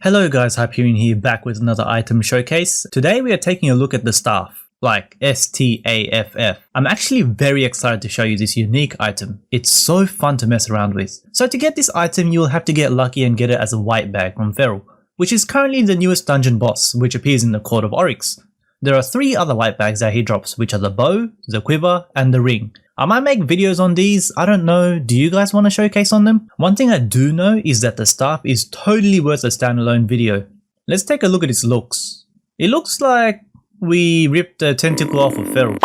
Hello guys, Hyeperion here, back with another item showcase. Today we are taking a look at the staff, like S.T.A.F.F. I'm actually very excited to show you this unique item. It's so fun to mess around with. So to get this item you will have to get lucky and get it as a white bag from Feral, which is currently the newest dungeon boss, which appears in the Court of Oryx. There are 3 other white bags that he drops, which are the bow, the quiver, and the ring. I might make videos on these, I don't know, do you guys want to showcase on them? One thing I do know is that the staff is totally worth a standalone video. Let's take a look at its looks. It looks like we ripped a tentacle off of Feral.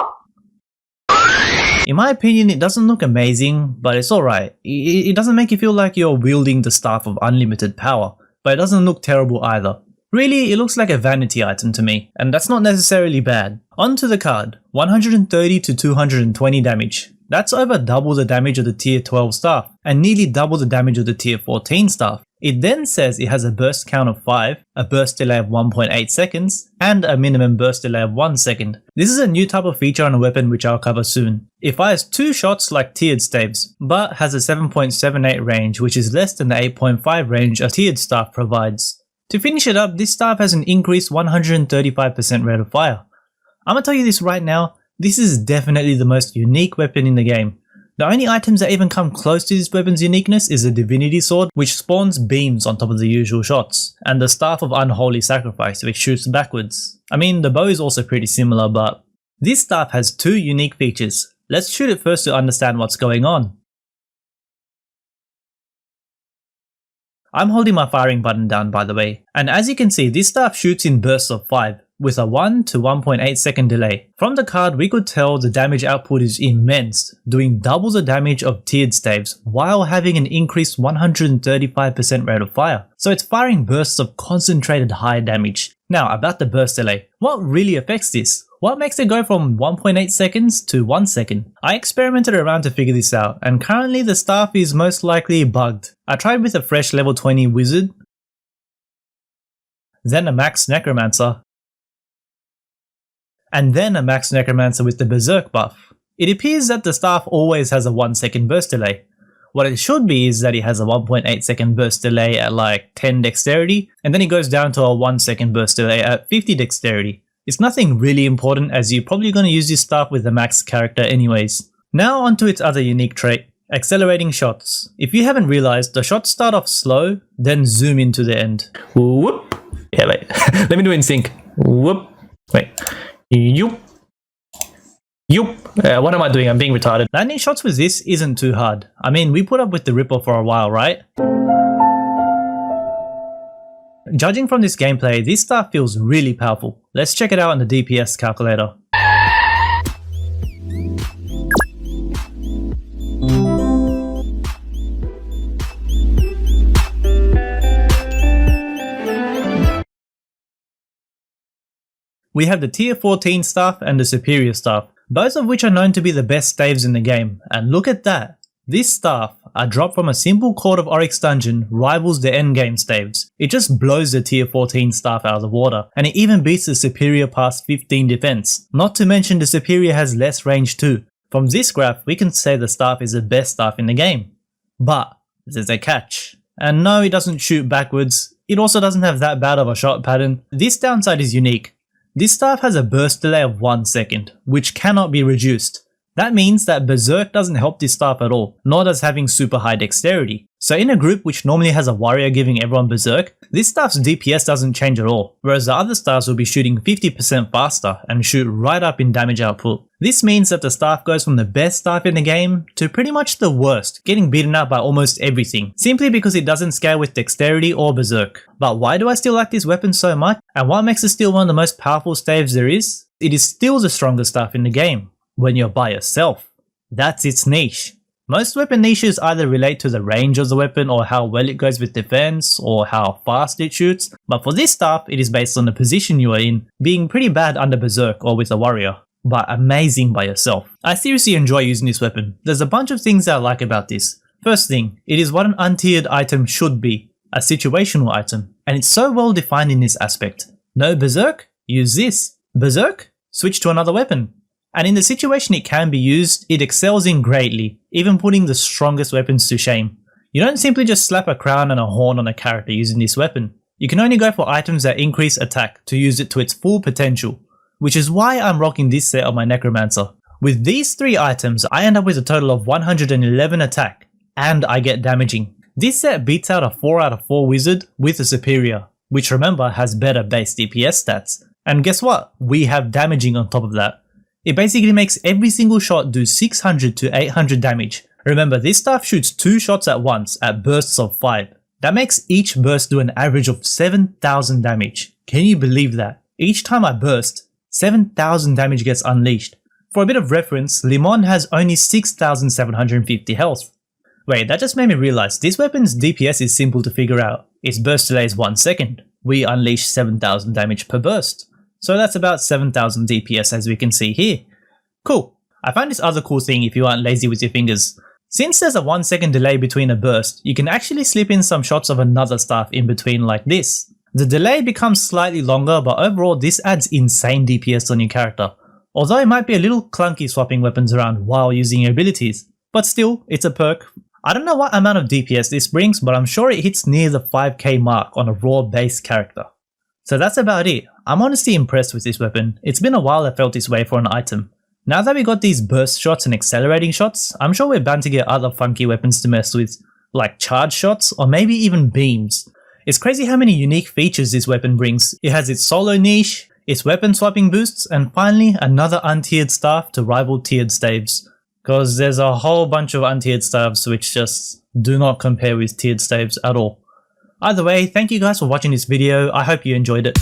In my opinion it doesn't look amazing, but it's alright. It doesn't make you feel like you're wielding the staff of unlimited power, but it doesn't look terrible either. Really, it looks like a vanity item to me, and that's not necessarily bad. Onto the card, 130 to 220 damage. That's over double the damage of the tier 12 staff, and nearly double the damage of the tier 14 staff. It then says it has a burst count of 5, a burst delay of 1.8 seconds, and a minimum burst delay of 1 second. This is a new type of feature on a weapon which I'll cover soon. It fires 2 shots like tiered staves, but has a 7.78 range, which is less than the 8.5 range a tiered staff provides. To finish it up, this staff has an increased 135% rate of fire. I'm gonna tell you this right now, this is definitely the most unique weapon in the game. The only items that even come close to this weapon's uniqueness is the Divinity Sword, which spawns beams on top of the usual shots, and the Staff of Unholy Sacrifice, which shoots backwards. I mean, the bow is also pretty similar, but this staff has 2 unique features. Let's shoot it first to understand what's going on. I'm holding my firing button down by the way, and as you can see this staff shoots in bursts of 5, with a 1 to 1.8 second delay. From the card we could tell the damage output is immense, doing double the damage of tiered staves while having an increased 135% rate of fire. So it's firing bursts of concentrated high damage. Now about the burst delay, what really affects this? What makes it go from 1.8 seconds to 1 second? I experimented around to figure this out, and currently the staff is most likely bugged. I tried with a fresh level 20 wizard, then a max necromancer, and then a max necromancer with the berserk buff. It appears that the staff always has a 1 second burst delay. What it should be is that it has a 1.8 second burst delay at like 10 dexterity, and then it goes down to a 1 second burst delay at 50 dexterity. It's nothing really important as you're probably going to use this staff with the max character anyways. Now onto its other unique trait, accelerating shots. If you haven't realized, the shots start off slow, then zoom into the end. Whoop. Yeah, wait. Let me do it in sync. Whoop. Wait. Yoop. Yoop. What am I doing? I'm being retarded. Landing shots with this isn't too hard. I mean, we put up with the Ripper for a while, right? Judging from this gameplay, this staff feels really powerful. Let's check it out on the DPS calculator. We have the tier 14 staff and the superior staff, both of which are known to be the best staves in the game, and look at that. This staff, a drop from a simple Court of Oryx dungeon, rivals the endgame staves. It just blows the tier 14 staff out of the water, and it even beats the superior past 15 defense. Not to mention the superior has less range too. From this graph we can say the staff is the best staff in the game. But there's a catch. And no, it doesn't shoot backwards. It also doesn't have that bad of a shot pattern. This downside is unique. This staff has a burst delay of 1 second, which cannot be reduced. That means that berserk doesn't help this staff at all, nor does having super high dexterity. So in a group which normally has a warrior giving everyone berserk, this staff's DPS doesn't change at all, whereas the other staffs will be shooting 50% faster and shoot right up in damage output. This means that the staff goes from the best staff in the game to pretty much the worst, getting beaten out by almost everything, simply because it doesn't scale with dexterity or berserk. But why do I still like this weapon so much, and what makes it still one of the most powerful staves there is? It is still the strongest staff in the game. When you're by yourself. That's its niche. Most weapon niches either relate to the range of the weapon or how well it goes with defense or how fast it shoots, but for this staff it is based on the position you are in, being pretty bad under berserk or with a warrior, but amazing by yourself. I seriously enjoy using this weapon. There's a bunch of things that I like about this. First thing, it is what an untiered item should be, a situational item, and it's so well defined in this aspect. No berserk? Use this. Berserk? Switch to another weapon. And in the situation it can be used, it excels in greatly, even putting the strongest weapons to shame. You don't simply just slap a crown and a horn on a character using this weapon. You can only go for items that increase attack to use it to its full potential, which is why I'm rocking this set on my Necromancer. With these 3 items, I end up with a total of 111 attack, and I get damaging. This set beats out a 4 out of 4 wizard with a superior, which remember has better base DPS stats. And guess what? We have damaging on top of that. It basically makes every single shot do 600 to 800 damage. Remember, this stuff shoots 2 shots at once at bursts of 5. That makes each burst do an average of 7,000 damage. Can you believe that? Each time I burst, 7,000 damage gets unleashed. For a bit of reference, Limon has only 6,750 health. Wait, that just made me realize this weapon's DPS is simple to figure out. Its burst delay is 1 second. We unleash 7,000 damage per burst. So that's about 7,000 DPS as we can see here. Cool. I found this other cool thing if you aren't lazy with your fingers. Since there's a 1 second delay between a burst, you can actually slip in some shots of another staff in between like this. The delay becomes slightly longer, but overall this adds insane DPS on your character. Although it might be a little clunky swapping weapons around while using your abilities, but still, it's a perk. I don't know what amount of DPS this brings, but I'm sure it hits near the 5k mark on a raw base character. So that's about it. I'm honestly impressed with this weapon. It's been a while I felt this way for an item. Now that we got these burst shots and accelerating shots, I'm sure we're bound to get other funky weapons to mess with, like charge shots or maybe even beams. It's crazy how many unique features this weapon brings. It has its solo niche, its weapon swapping boosts, and finally another untiered staff to rival tiered staves. Cause there's a whole bunch of untiered staves which just do not compare with tiered staves at all. Either way, thank you guys for watching this video, I hope you enjoyed it.